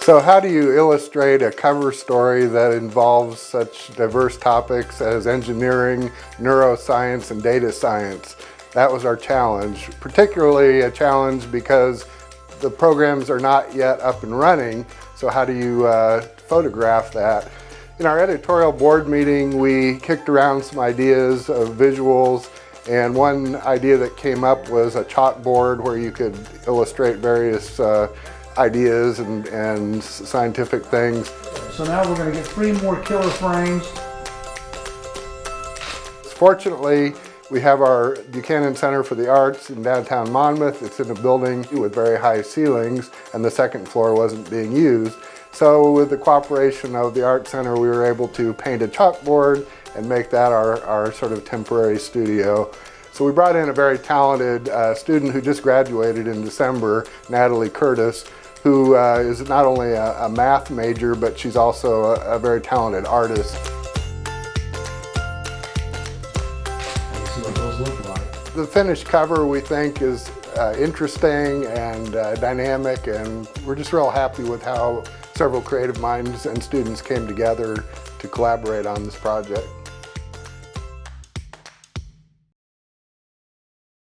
So how do you illustrate a cover story that involves such diverse topics as engineering, neuroscience, and data science? That was our challenge, particularly a challenge because the programs are not yet up and running, so how do you photograph that? In our editorial board meeting, we kicked around some ideas of visuals, and one idea that came up was a chalkboard where you could illustrate various ideas and scientific things. So now we're going to get 3 more killer frames. Fortunately, we have our Buchanan Center for the Arts in downtown Monmouth. It's in a building with very high ceilings, and the second floor wasn't being used. So with the cooperation of the Art Center, we were able to paint a chalkboard and make that our sort of temporary studio. So we brought in a very talented student who just graduated in December, Natalie Curtis, who is not only a math major, but she's also a very talented artist. Let's see what those look like. The finished cover, we think, is interesting and dynamic, and we're just real happy with how several creative minds and students came together to collaborate on this project.